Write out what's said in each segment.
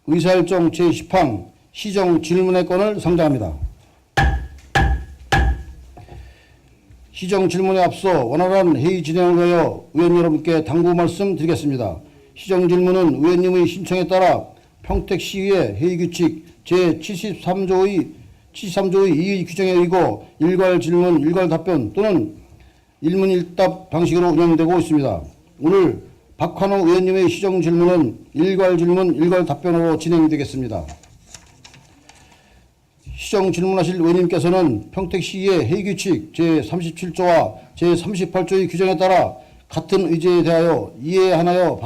의사일정 제10항 시정 질문의 건을 상정합니다. 시정 질문에 앞서 원활한 회의 진행을 위하여 의원 여러분께 당부 말씀드리겠습니다. 시정 질문은 의원님의 신청에 따라 평택시의회 회의규칙 제73조의 2의 규정에 의거 일괄 질문, 일괄 답변 또는 일문일답 방식으로 운영되고 있습니다. 오늘 박환호 의원님의 시정 질문은 일괄 질문, 일괄 답변으로 진행되겠습니다. 시정 질문하실 의원님께서는 평택시의회 회의규칙 제37조와 제38조의 규정에 따라 같은 의제에 대하여 이해하여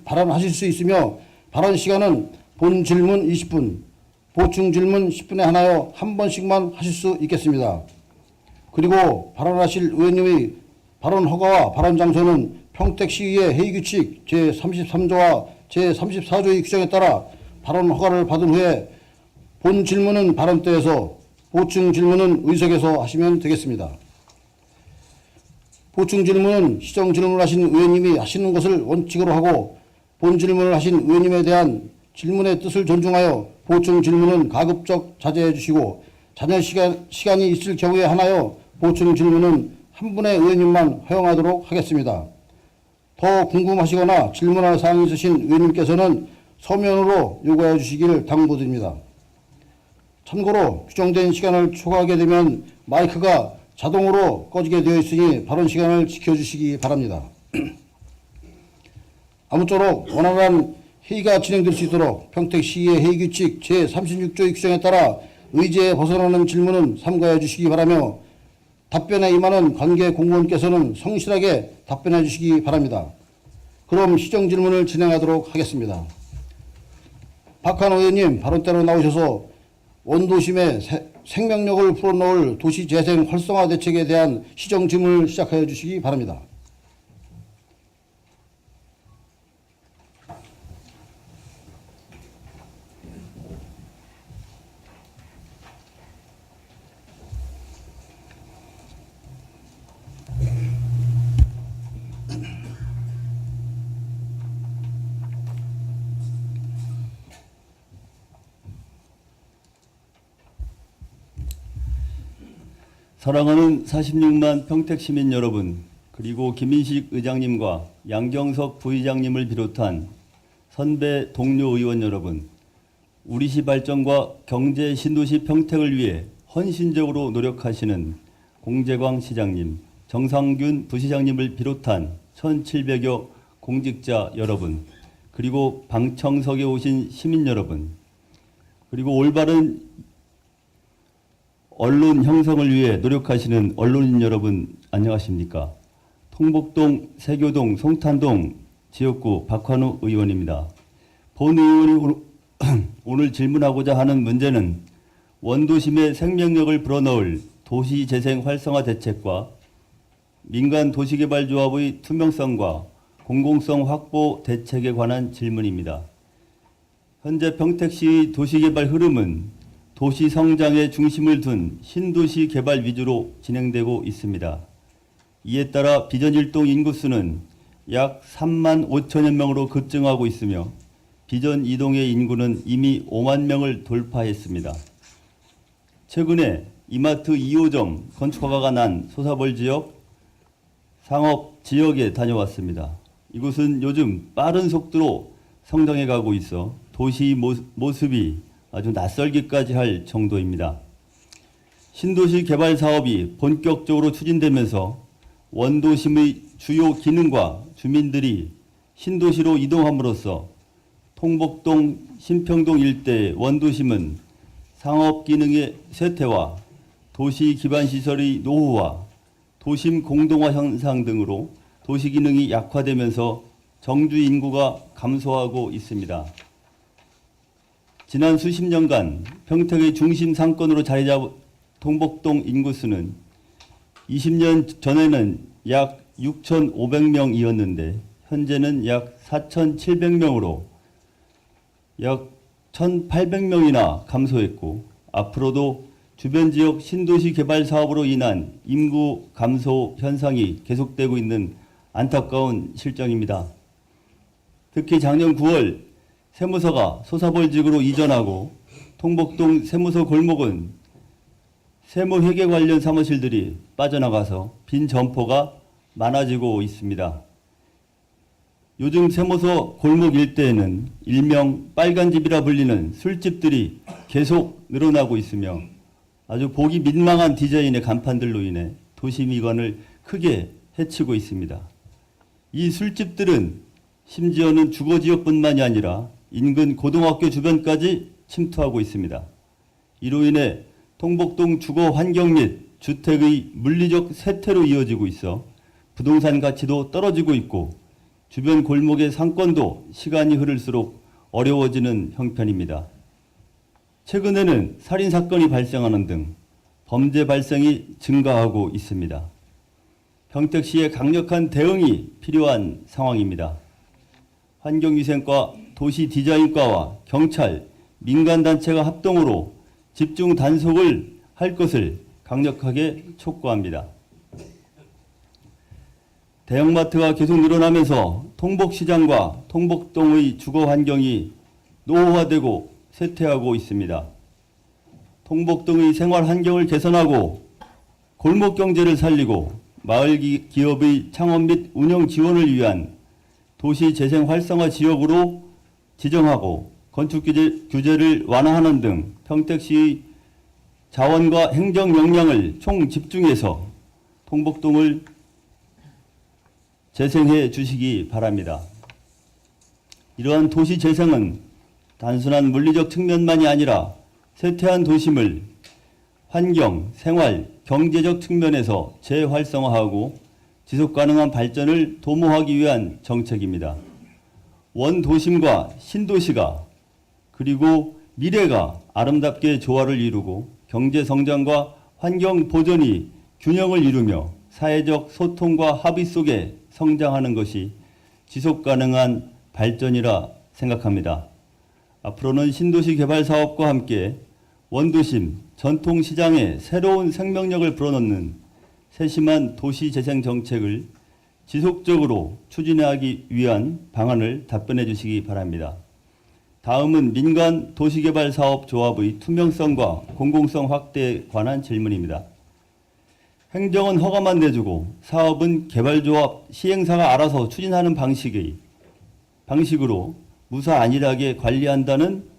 발언하실 수 있으며 발언 시간은 본 질문 20분, 보충 질문 10분에 한하여 한 번씩만 하실 수 있겠습니다. 그리고 발언하실 의원님의 발언 허가와 발언 장소는 평택시의회 회의규칙 제33조와 제34조의 규정에 따라 발언 허가를 받은 후에 본 질문은 발언대에서, 보충 질문은 의석에서 하시면 되겠습니다. 보충 질문은 시정 질문을 하신 의원님이 하시는 것을 원칙으로 하고 본 질문을 하신 의원님에 대한 질문의 뜻을 존중하여 보충 질문은 가급적 자제해 주시고 잔여 시간이 있을 경우에 한하여 보충 질문은 한 분의 의원님만 허용하도록 하겠습니다. 더 궁금하시거나 질문할 사항이 있으신 의원님께서는 서면으로 요구해 주시길 당부드립니다. 참고로 규정된 시간을 초과하게 되면 마이크가 자동으로 꺼지게 되어 있으니 발언 시간을 지켜주시기 바랍니다. 아무쪼록 원활한 회의가 진행될 수 있도록 평택시의회 회의규칙 제36조의 규정에 따라 의제에 벗어나는 질문은 삼가해 주시기 바라며 답변에 임하는 관계 공무원께서는 성실하게 답변해 주시기 바랍니다. 그럼 시정 질문을 진행하도록 하겠습니다. 박환호 의원님 발언대로 나오셔서 원도심에 생명력을 불어넣을 도시재생 활성화 대책에 대한 시정 질문을 시작하여 주시기 바랍니다. 사랑하는 46만 평택시민 여러분, 그리고 김인식 의장님과 양경석 부의장님을 비롯한 선배 동료 의원 여러분, 우리시 발전과 경제 신도시 평택을 위해 헌신적으로 노력하시는 공재광 시장님, 정상균 부시장님을 비롯한 1,700여 공직자 여러분, 그리고 방청석에 오신 시민 여러분, 그리고 올바른 언론 형성을 위해 노력하시는 언론인 여러분 안녕하십니까? 통복동, 세교동, 송탄동 지역구 박환우 의원입니다. 본 의원이 오늘 질문하고자 하는 문제는 원도심의 생명력을 불어넣을 도시재생 활성화 대책과 민간 도시개발조합의 투명성과 공공성 확보 대책에 관한 질문입니다. 현재 평택시의 도시개발 흐름은 도시 성장에 중심을 둔 신도시 개발 위주로 진행되고 있습니다. 이에 따라 비전 1동 인구수는 약 3만 5천여 명으로 급증하고 있으며 비전 2동의 인구는 이미 5만 명을 돌파했습니다. 최근에 이마트 2호점 건축허가가 난 소사벌 지역 상업 지역에 다녀왔습니다. 이곳은 요즘 빠른 속도로 성장해 가고 있어 도시 모습이 아주 낯설기까지 할 정도입니다. 신도시 개발 사업이 본격적으로 추진되면서 원도심의 주요 기능과 주민들이 신도시로 이동함으로써 통복동, 신평동 일대의 원도심은 상업 기능의 쇠퇴와 도시 기반 시설의 노후와 도심 공동화 현상 등으로 도시 기능이 약화되면서 정주 인구가 감소하고 있습니다. 지난 수십 년간 평택의 중심 상권으로 자리 잡은 통복동 인구수는 20년 전에는 약 6,500명이었는데 현재는 약 4,700명으로 약 1,800명이나 감소했고 앞으로도 주변 지역 신도시 개발 사업으로 인한 인구 감소 현상이 계속되고 있는 안타까운 실정입니다. 특히 작년 9월 세무서가 소사벌직으로 이전하고 통복동 세무서 골목은 세무회계 관련 사무실들이 빠져나가서 빈 점포가 많아지고 있습니다. 요즘 세무서 골목 일대에는 일명 빨간집이라 불리는 술집들이 계속 늘어나고 있으며 아주 보기 민망한 디자인의 간판들로 인해 도시 미관을 크게 해치고 있습니다. 이 술집들은 심지어는 주거지역뿐만이 아니라 인근 고등학교 주변까지 침투하고 있습니다. 이로 인해 통복동 주거 환경 및 주택의 물리적 쇠퇴로 이어지고 있어 부동산 가치도 떨어지고 있고 주변 골목의 상권도 시간이 흐를수록 어려워지는 형편입니다. 최근에는 살인사건이 발생하는 등 범죄 발생이 증가하고 있습니다. 평택시의 강력한 대응이 필요한 상황입니다. 환경위생과 도시디자인과와 경찰, 민간단체가 합동으로 집중 단속을 할 것을 강력하게 촉구합니다. 대형마트가 계속 늘어나면서 통복시장과 통복동의 주거 환경이 노후화되고 쇠퇴하고 있습니다. 통복동의 생활 환경을 개선하고 골목 경제를 살리고 마을 기업의 창업 및 운영 지원을 위한 도시 재생 활성화 지역으로 지정하고 건축 규제를 완화하는 등 평택시의 자원과 행정 역량을 총 집중해서 통복동을 재생해 주시기 바랍니다. 이러한 도시 재생은 단순한 물리적 측면만이 아니라 쇠퇴한 도심을 환경, 생활, 경제적 측면에서 재활성화하고 지속가능한 발전을 도모하기 위한 정책입니다. 원도심과 신도시가 그리고 미래가 아름답게 조화를 이루고 경제성장과 환경보존이 균형을 이루며 사회적 소통과 합의 속에 성장하는 것이 지속가능한 발전이라 생각합니다. 앞으로는 신도시 개발 사업과 함께 원도심, 전통시장에 새로운 생명력을 불어넣는 세심한 도시재생 정책을 지속적으로 추진하기 위한 방안을 답변해 주시기 바랍니다. 다음은 민간 도시개발사업조합의 투명성과 공공성 확대에 관한 질문입니다. 행정은 허가만 내주고 사업은 개발조합 시행사가 알아서 추진하는 방식으로 무사 안일하게 관리한다는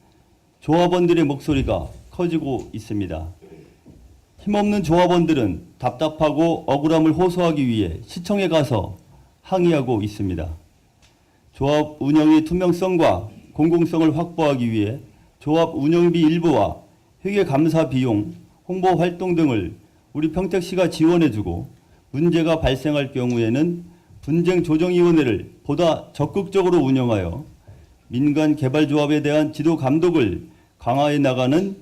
조합원들의 목소리가 커지고 있습니다. 힘없는 조합원들은 답답하고 억울함을 호소하기 위해 시청에 가서 항의하고 있습니다. 조합 운영의 투명성과 공공성을 확보하기 위해 조합 운영비 일부와 회계감사 비용, 홍보 활동 등을 우리 평택시가 지원해주고 문제가 발생할 경우에는 분쟁조정위원회를 보다 적극적으로 운영하여 민간 개발조합에 대한 지도 감독을 강화해 나가는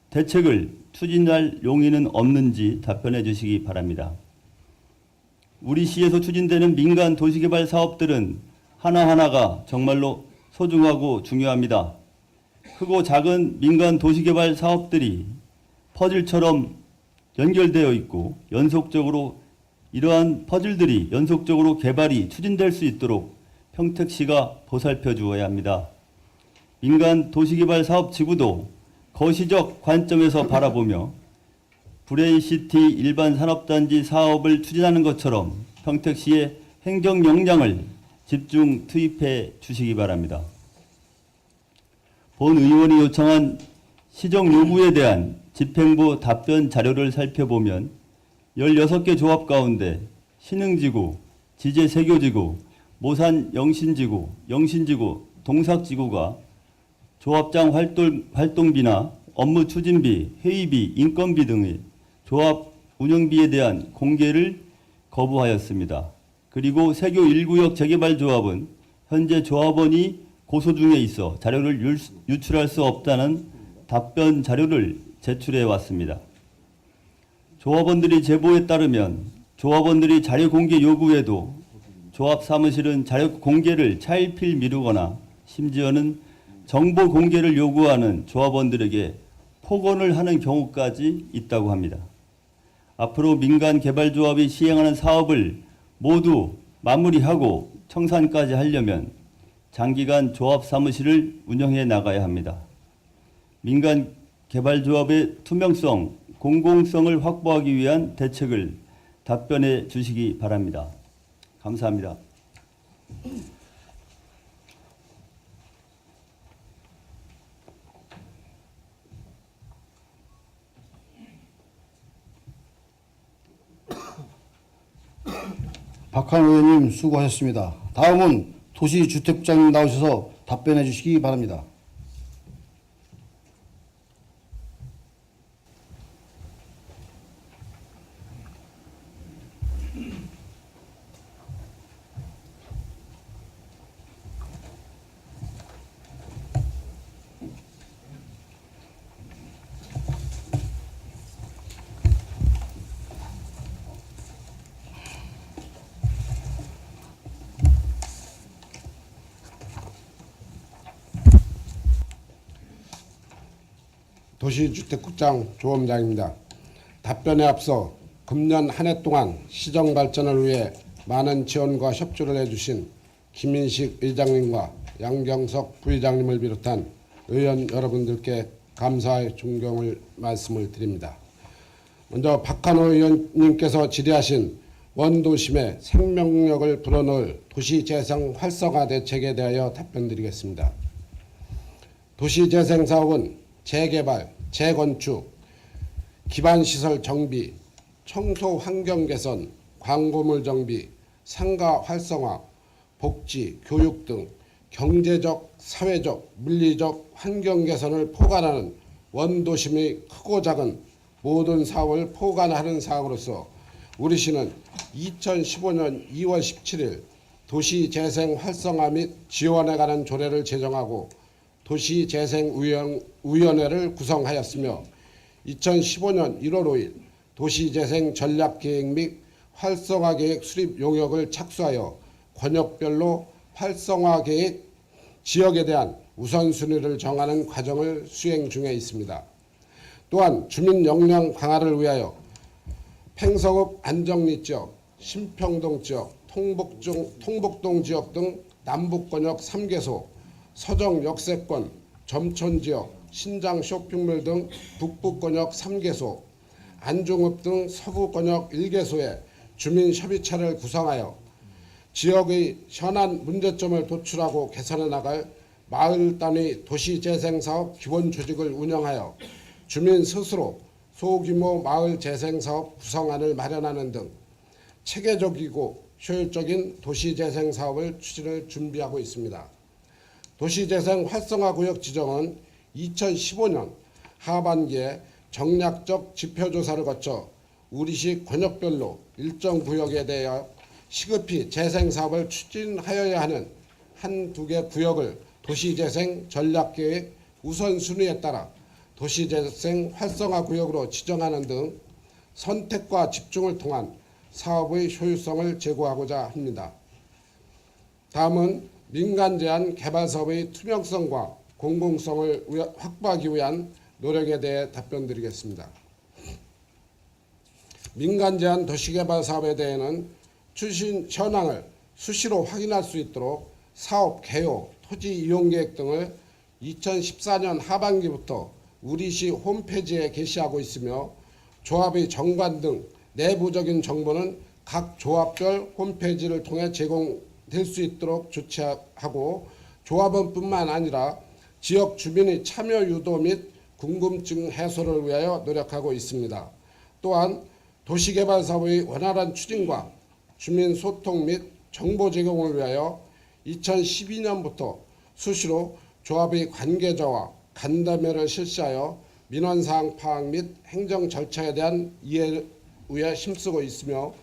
대책을 추진할 용의는 없는지 답변해 주시기 바랍니다. 우리 시에서 추진되는 민간 도시개발 사업들은 하나하나가 정말로 소중하고 중요합니다. 크고 작은 민간 도시개발 사업들이 퍼즐처럼 연결되어 있고 이러한 퍼즐들이 연속적으로 개발이 추진될 수 있도록 평택시가 보살펴 주어야 합니다. 민간 도시개발 사업 지구도 거시적 관점에서 바라보며 브레인시티 일반 산업단지 사업을 추진하는 것처럼 평택시의 행정 역량을 집중 투입해 주시기 바랍니다. 본 의원이 요청한 시정 요구에 대한 집행부 답변 자료를 살펴보면 16개 조합 가운데 신흥지구, 지제세교지구, 모산 영신지구, 동삭지구가 조합장 활동비나 업무 추진비, 회의비, 인건비 등의 조합 운영비에 대한 공개를 거부하였습니다. 그리고 세교 1구역 재개발 조합은 현재 조합원이 고소 중에 있어 자료를 유출할 수 없다는 답변 자료를 제출해 왔습니다. 조합원들이 제보에 따르면 조합원들이 자료 공개 요구에도 조합 사무실은 자료 공개를 차일피일 미루거나 심지어는 정보 공개를 요구하는 조합원들에게 폭언을 하는 경우까지 있다고 합니다. 앞으로 민간 개발조합이 시행하는 사업을 모두 마무리하고 청산까지 하려면 장기간 조합 사무실을 운영해 나가야 합니다. 민간 개발조합의 투명성, 공공성을 확보하기 위한 대책을 답변해 주시기 바랍니다. 감사합니다. 박한 의원님 수고하셨습니다. 다음은 도시주택부장님 나오셔서 답변해 주시기 바랍니다. 도시주택국장 조원장입니다. 답변에 앞서 금년 한 해 동안 시정 발전을 위해 많은 지원과 협조를 해주신 김인식 의장님과 양경석 부의장님을 비롯한 의원 여러분들께 감사의 존경을 말씀을 드립니다. 먼저 박한호 의원님께서 질의하신 원도심의 생명력을 불어넣을 도시재생 활성화 대책에 대하여 답변드리겠습니다. 도시재생 사업은 재개발, 재건축, 기반시설 정비, 청소 환경 개선, 광고물 정비, 상가 활성화, 복지, 교육 등 경제적, 사회적, 물리적 환경 개선을 포괄하는 원도심의 크고 작은 모든 사업을 포괄하는 사업으로서 우리 시는 2015년 2월 17일 도시재생 활성화 및 지원에 관한 조례를 제정하고 도시재생위원회를 구성하였으며 2015년 1월 5일 도시재생 전략계획 및 활성화계획 수립 용역을 착수하여 권역별로 활성화계획 지역에 대한 우선순위를 정하는 과정을 수행 중에 있습니다. 또한 주민 역량 강화를 위하여 팽성읍 안정리지역, 신평동 지역, 통복동 지역 등 남북권역 3개소, 서정 역세권, 점촌지역, 신장 쇼핑몰 등 북부권역 3개소, 안중읍 등 서부권역 1개소에 주민협의체를 구성하여 지역의 현안 문제점을 도출하고 개선해 나갈 마을 단위 도시재생사업 기본조직을 운영하여 주민 스스로 소규모 마을 재생사업 구성안을 마련하는 등 체계적이고 효율적인 도시재생사업을 추진을 준비하고 있습니다. 도시재생 활성화구역 지정은 2015년 하반기에 정략적 지표조사를 거쳐 우리시 권역별로 일정 구역에 대하여 시급히 재생사업을 추진하여야 하는 한두 개 구역을 도시재생 전략계획 우선순위에 따라 도시재생 활성화구역으로 지정하는 등 선택과 집중을 통한 사업의 효율성을 제고하고자 합니다. 다음은 민간 제한 개발 사업의 투명성과 공공성을 확보하기 위한 노력에 대해 답변드리겠습니다. 민간 제한 도시개발 사업에 대해는 추진 현황을 수시로 확인할 수 있도록 사업 개요, 토지 이용 계획 등을 2014년 하반기부터 우리시 홈페이지에 게시하고 있으며 조합의 정관 등 내부적인 정보는 각 조합별 홈페이지를 통해 제공될 수 있도록 조치하고 조합원 뿐만 아니라 지역 주민의 참여 유도 및 궁금증 해소를 위하여 노력하고 있습니다. 또한 도시개발 사업의 원활한 추진과 주민 소통 및 정보 제공을 위하여 2012년부터 수시로 조합의 관계자와 간담회를 실시하여 민원사항 파악 및 행정 절차에 대한 이해에 힘쓰고 있으며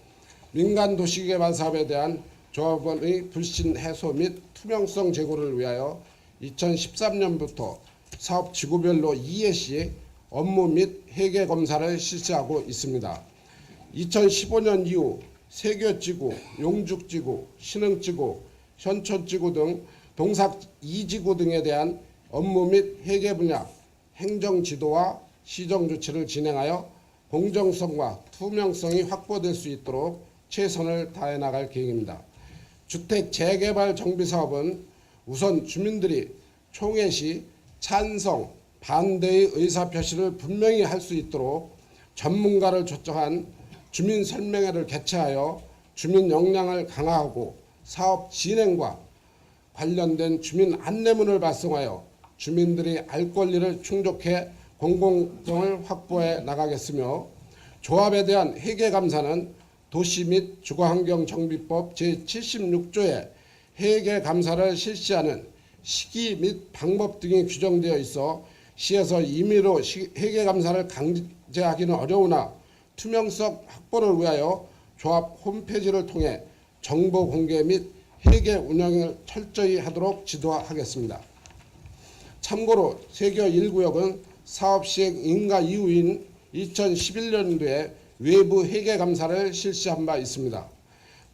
민간 도시개발 사업에 대한 조합원의 불신 해소 및 투명성 제고를 위하여 2013년부터 사업 지구별로 2회씩 업무 및 회계 검사를 실시하고 있습니다. 2015년 이후 세교지구, 용죽지구, 신흥지구, 현촌지구 등 동삭 2지구 등에 대한 업무 및 회계 분야 행정 지도와 시정 조치를 진행하여 공정성과 투명성이 확보될 수 있도록 최선을 다해 나갈 계획입니다. 주택 재개발 정비 사업은 우선 주민들이 총회 시 찬성, 반대의 의사표시를 분명히 할 수 있도록 전문가를 초청한 주민 설명회를 개최하여 주민 역량을 강화하고 사업 진행과 관련된 주민 안내문을 발송하여 주민들이 알 권리를 충족해 공공성을 확보해 나가겠으며, 조합에 대한 회계감사는 도시 및 주거환경정비법 제76조에 회계감사를 실시하는 시기 및 방법 등이 규정되어 있어 시에서 임의로 회계감사를 강제하기는 어려우나 투명성 확보를 위하여 조합 홈페이지를 통해 정보 공개 및 회계 운영을 철저히 하도록 지도하겠습니다. 참고로 세교 1구역은 사업 시행 인가 이후인 2011년도에 외부 회계감사를 실시한 바 있습니다.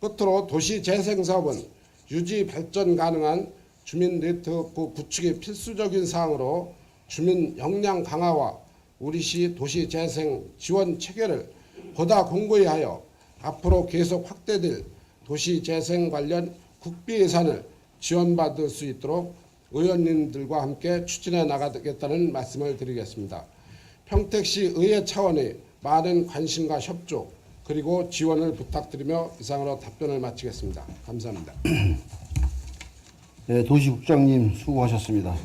끝으로 도시재생사업은 유지 발전 가능한 주민 네트워크 구축이 필수적인 사항으로 주민 역량 강화와 우리시 도시재생 지원 체계를 보다 공고히 하여 앞으로 계속 확대될 도시재생 관련 국비 예산을 지원받을 수 있도록 의원님들과 함께 추진해 나가겠다는 말씀을 드리겠습니다. 평택시 의회 차원의 많은 관심과 협조 그리고 지원을 부탁드리며 이상으로 답변을 마치겠습니다. 감사합니다. 네, 도시국장님 수고하셨습니다.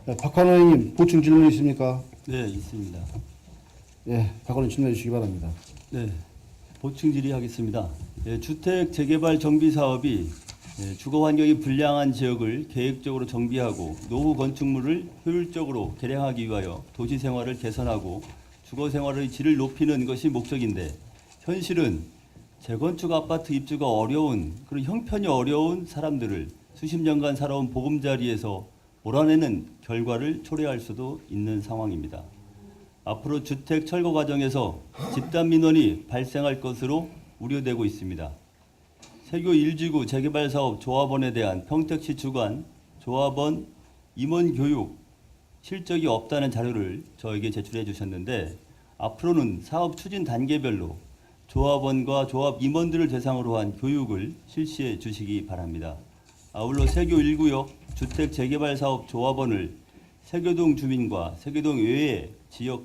네, 박한호 의원님 보충 질문 있습니까? 네, 있습니다. 네, 박한호 질문해 주시기 바랍니다. 네, 보충 질의하겠습니다. 주택 재개발 정비 사업이 주거 환경이 불량한 지역을 계획적으로 정비하고 노후 건축물을 효율적으로 개량하기 위하여 도시 생활을 개선하고 주거 생활의 질을 높이는 것이 목적인데, 현실은 재건축 아파트 입주가 어려운, 그리고 형편이 어려운 사람들을 수십 년간 살아온 보금자리에서 몰아내는 결과를 초래할 수도 있는 상황입니다. 앞으로 주택 철거 과정에서 집단 민원이 발생할 것으로 우려되고 있습니다. 세교 1지구 재개발 사업 조합원에 대한 평택시 주관 조합원 임원 교육 실적이 없다는 자료를 저에게 제출해 주셨는데, 앞으로는 사업 추진 단계별로 조합원과 조합 임원들을 대상으로 한 교육을 실시해 주시기 바랍니다. 아울러 세교 1구역 주택 재개발 사업 조합원을 세교동 주민과 세교동 외의 지역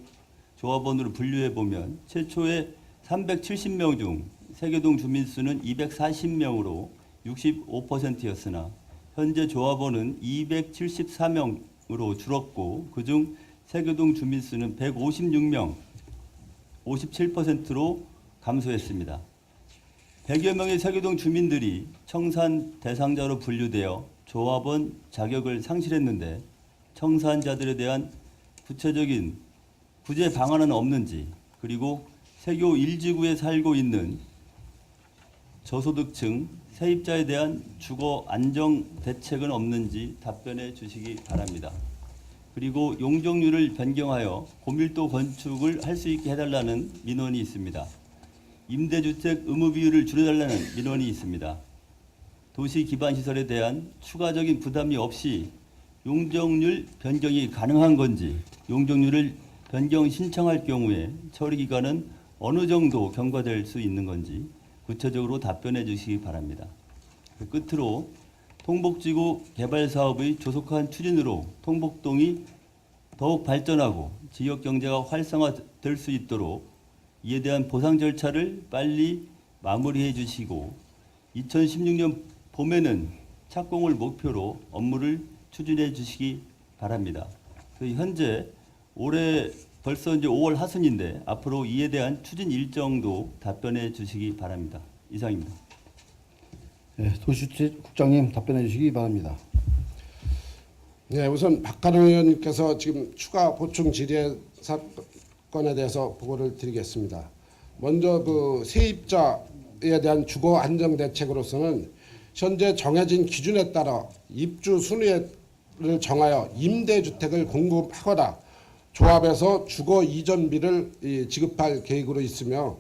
조합원으로 분류해 보면 최초의 370명 중 세교동 주민 수는 240명으로 65%였으나 현재 조합원은 274명으로 줄었고, 그중 세교동 주민 수는 156명, 57%로 감소했습니다. 100여 명의 세교동 주민들이 청산 대상자로 분류되어 조합원 자격을 상실했는데, 청산자들에 대한 구체적인 구제 방안은 없는지, 그리고 세교 1지구에 살고 있는 저소득층 세입자에 대한 주거 안정 대책은 없는지 답변해 주시기 바랍니다. 그리고 용적률을 변경하여 고밀도 건축을 할 수 있게 해달라는 민원이 있습니다. 임대주택 의무 비율을 줄여달라는 민원이 있습니다. 도시 기반 시설에 대한 추가적인 부담이 없이 용적률 변경이 가능한 건지, 용적률을 변경 신청할 경우에 처리 기간은 어느 정도 경과될 수 있는 건지 구체적으로 답변해 주시기 바랍니다. 끝으로 통복지구 개발 사업의 조속한 추진으로 통복동이 더욱 발전하고 지역 경제가 활성화될 수 있도록 이에 대한 보상 절차를 빨리 마무리해 주시고, 2016년 봄에는 착공을 목표로 업무를 추진해 주시기 바랍니다. 현재 올해 벌써 이제 5월 하순인데 앞으로 이에 대한 추진 일정도 답변해 주시기 바랍니다. 이상입니다. 네, 도시주택국장님 답변해 주시기 바랍니다. 네, 우선 박한호 의원님께서 지금 추가 보충 질의 사건에 대해서 보고를 드리겠습니다. 먼저 그 세입자에 대한 주거 안정 대책으로서는 현재 정해진 기준에 따라 입주 순위를 정하여 임대주택을 공급하거나 조합에서 주거 이전비를 지급할 계획으로 있으며,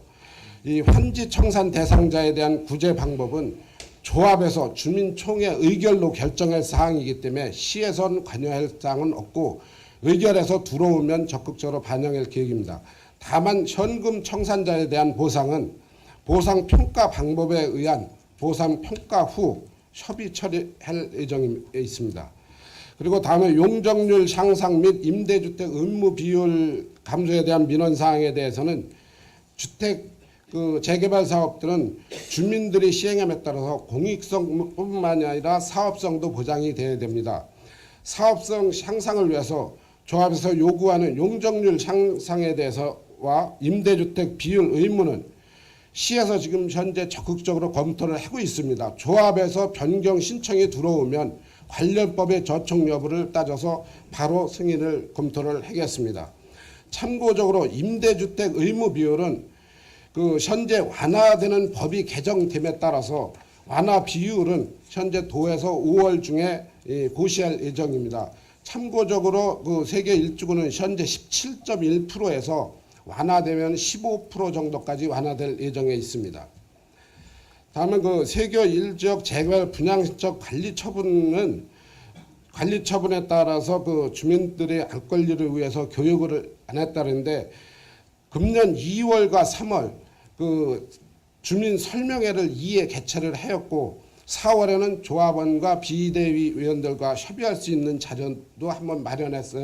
이 환지 청산 대상자에 대한 구제 방법은 조합에서 주민총회 의결로 결정할 사항이기 때문에 시에선 관여할 사항은 없고, 의결에서 들어오면 적극적으로 반영할 계획입니다. 다만 현금 청산자에 대한 보상은 보상 평가 방법에 의한 보상 평가 후 협의 처리할 예정에 있습니다. 그리고 다음에 용적률 향상 및 임대주택 의무 비율 감소에 대한 민원 사항에 대해서는 주택 재개발 사업들은 주민들이 시행함에 따라서 공익성뿐만이 아니라 사업성도 보장이 되어야 됩니다. 사업성 향상을 위해서 조합에서 요구하는 용적률 향상에 대해서와 임대주택 비율 의무는 시에서 지금 현재 적극적으로 검토를 하고 있습니다. 조합에서 변경 신청이 들어오면 관련법의 저촉 여부를 따져서 바로 승인을 검토를 하겠습니다. 참고적으로 임대주택 의무 비율은 현재 완화되는 법이 개정됨에 따라서 완화 비율은 현재 도에서 5월 중에 고시할 예정입니다. 참고적으로 세계 일주구는 현재 17.1%에서 완화되면 15% 정도까지 완화될 예정에 있습니다. 다음은 세교 1지역 재개발 분양적 관리 처분에 따라서 주민들의 알 권리를 위해서 교육을 안 했다는데 금년 2월과 3월 주민 설명회를 2회 개최를 하였고 4월에는 조합원과 비대위 위원들과 협의할 수 있는 자료도 한번 마련해서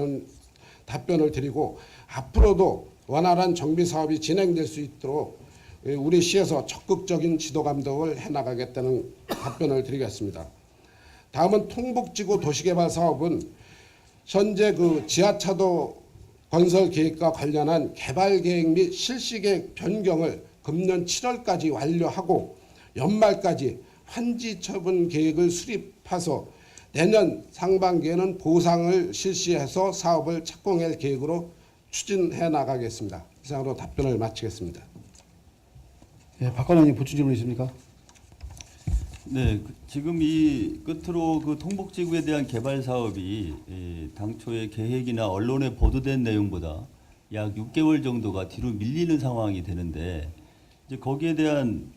답변을 드리고 앞으로도 원활한 정비 사업이 진행될 수 있도록 우리 시에서 적극적인 지도 감독을 해나가겠다는 답변을 드리겠습니다. 다음은 통북지구 도시개발 사업은 현재 지하차도 건설 계획과 관련한 개발 계획 및 실시 계획 변경을 금년 7월까지 완료하고 연말까지 환지 처분 계획을 수립해서 내년 상반기에는 보상을 실시해서 사업을 착공할 계획으로 추진해 나가겠습니다. 이상으로 답변을 마치겠습니다. 예, 박 관장님 보충 질문 있습니까? 네, 지금 이 끝으로 통북지구에 대한 개발 사업이 당초의 계획이나 언론에 보도된 내용보다 약 6개월 정도가 뒤로 밀리는 상황이 되는데 이제 거기에 대한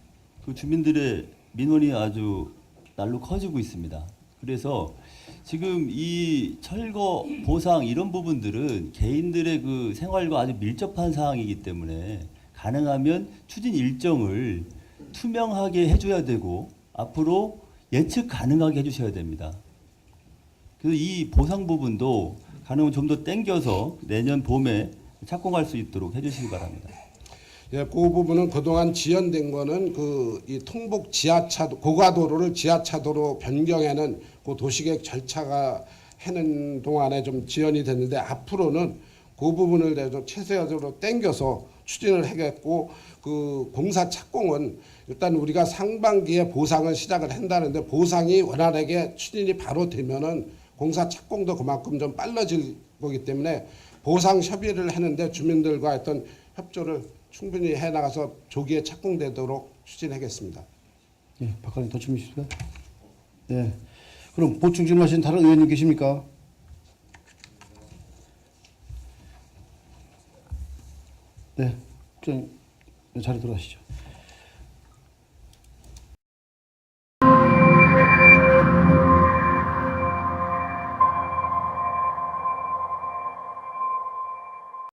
주민들의 민원이 아주 날로 커지고 있습니다. 그래서 지금 이 철거 보상 이런 부분들은 개인들의 생활과 아주 밀접한 사항이기 때문에 가능하면 추진 일정을 투명하게 해줘야 되고 앞으로 예측 가능하게 해주셔야 됩니다. 그래서 이 보상 부분도 가능하면 좀 더 땡겨서 내년 봄에 착공할 수 있도록 해주시기 바랍니다. 예, 그 부분은 그동안 지연된 거는 이 통북 지하차도 고가도로를 지하차도로 변경하는 도시계획 절차가 하는 동안에 좀 지연이 됐는데 앞으로는 그 부분을 좀 최소한으로 땡겨서 추진을 하겠고 공사 착공은 일단 우리가 상반기에 보상을 시작을 한다는데 보상이 원활하게 추진이 바로 되면은 공사 착공도 그만큼 좀 빨라질 거기 때문에 보상 협의를 하는데 주민들과 어떤 협조를 충분히 해나가서 조기에 착공되도록 추진하겠습니다. 예, 박 관장님 더 질문 있습니까? 예. 그럼 보충 질문하신 다른 의원님 계십니까? 네, 국장님 자리 들어가시죠.